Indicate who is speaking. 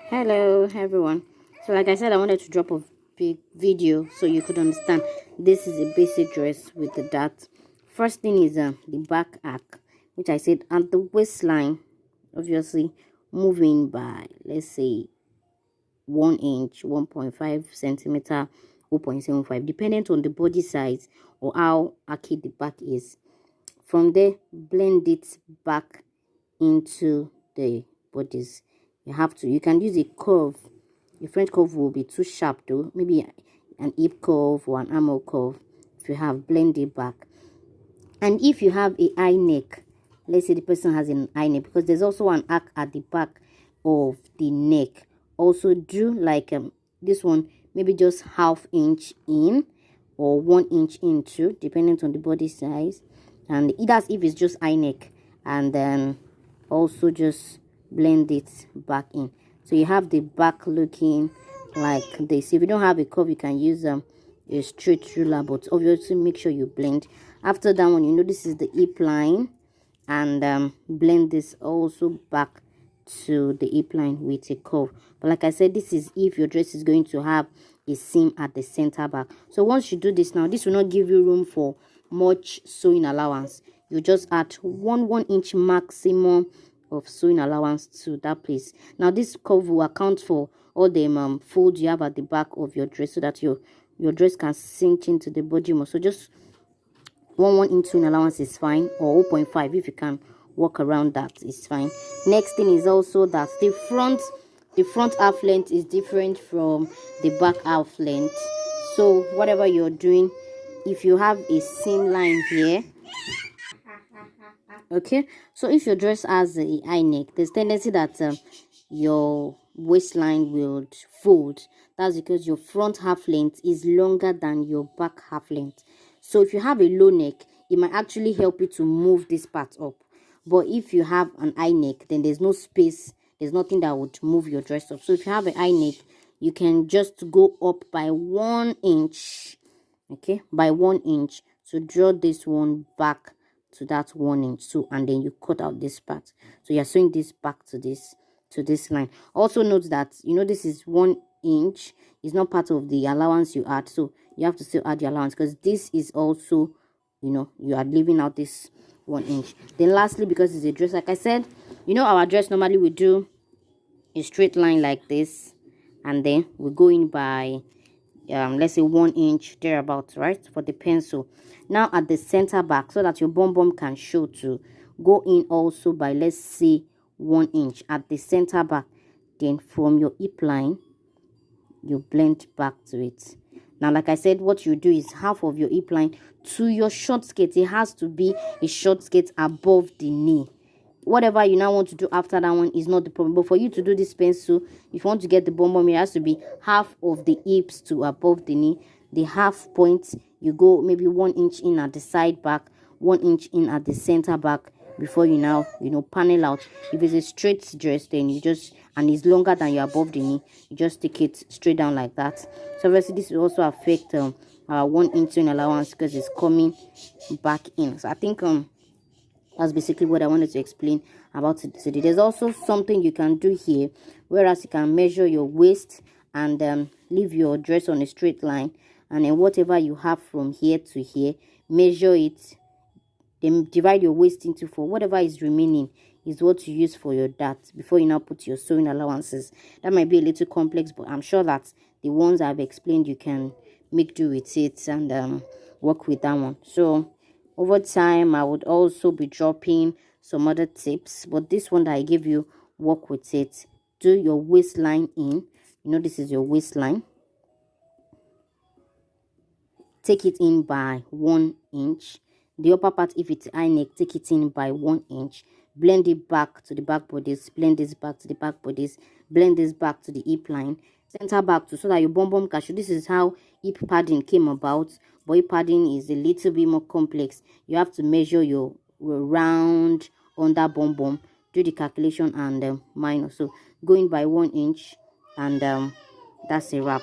Speaker 1: Hello everyone. So like I said, I wanted to drop a big video so you could understand. This is a basic dress with the dart. First thing is the back arc, which I said at the waistline, obviously moving by, let's say, 1 inch, 1.5 centimeter, 0.75, dependent on the body size or how archy the back is. From there, blend it back into the bodice. You can use a curve. The French curve will be too sharp though. Maybe an hip curve or an armhole curve. If you have, blend it back. And if you have a high neck, let's say the person has an high neck, because there's also an arc at the back of the neck. Also do like this one, maybe just ½ inch in or 1 inch into, depending on the body size. And that's if it's just high neck. And then also just blend it back in, so you have the back looking like this. If you don't have a curve, you can use a straight ruler, but obviously make sure you blend. After that one, this is the hip line, and blend this also back to the hip line with a curve. But like I said, this is if your dress is going to have a seam at the center back. So once you do this, now this will not give you room for much sewing allowance. You just add 1 inch maximum of sewing allowance to that place. Now this curve will account for all the folds you have at the back of your dress, so that your dress can sink into the body more. So just 1 inch sewing allowance is fine, or 0.5 if you can work around that is fine. Next thing is also that the front half length is different from the back half length. So whatever you're doing, if you have a seam line here, okay, so if your dress has a high neck, there's tendency that your waistline will fold. That's because your front half length is longer than your back half length. So if you have a low neck, it might actually help you to move this part up. But if you have an high neck, then there's no space, there's nothing that would move your dress up. So if you have a high neck, you can just go up by 1 inch, okay, by 1 inch. So draw this one back to that 1 inch, so, and then you cut out this part. So you're sewing this back to this line. Also note that this is 1 inch, is not part of the allowance you add, so you have to still add the allowance, because this is also, you are leaving out this 1 inch. Then lastly, because it's a dress, like I said, our dress normally we do a straight line like this, and then we go in by let's say 1 inch thereabouts, right, for the pencil. Now at the center back, so that your bum can show, to go in also by, let's say, 1 inch at the center back. Then from your hip line, you blend back to it. Now like I said, what you do is half of your hip line to your short skirt. It has to be a short skirt above the knee. Whatever you now want to do after that one is not the problem. But for you to do this pencil, if you want to get the bum, it has to be half of the hips to above the knee. The half point, you go maybe 1 inch in at the side back, 1 inch in at the center back, before you now panel out. If it's a straight dress, then you just, and it's longer than you're above the knee, you just take it straight down like that. So obviously this will also affect our 1 inch in allowance, because it's coming back in. So I think that's basically what I wanted to explain about it today. There's also something you can do here, whereas you can measure your waist and leave your dress on a straight line, and then whatever you have from here to here, measure it, then divide your waist into 4. Whatever is remaining is what you use for your dart before you now put your sewing allowances. That might be a little complex, but I'm sure that the ones I've explained, you can make do with it and work with that one. So over time, I would also be dropping some other tips, but this one that I gave you, work with it. Do your waistline in. This is your waistline. Take it in by 1 inch. The upper part, if it's high neck, take it in by 1 inch. Blend it back to the back bodice. Blend this back to the back bodice. Blend this back to the hip line. Center back to, so that your bum can show. This is how hip padding came about. But hip padding is a little bit more complex. You have to measure your round under bum, do the calculation and minus. So going by 1 inch, and that's a wrap.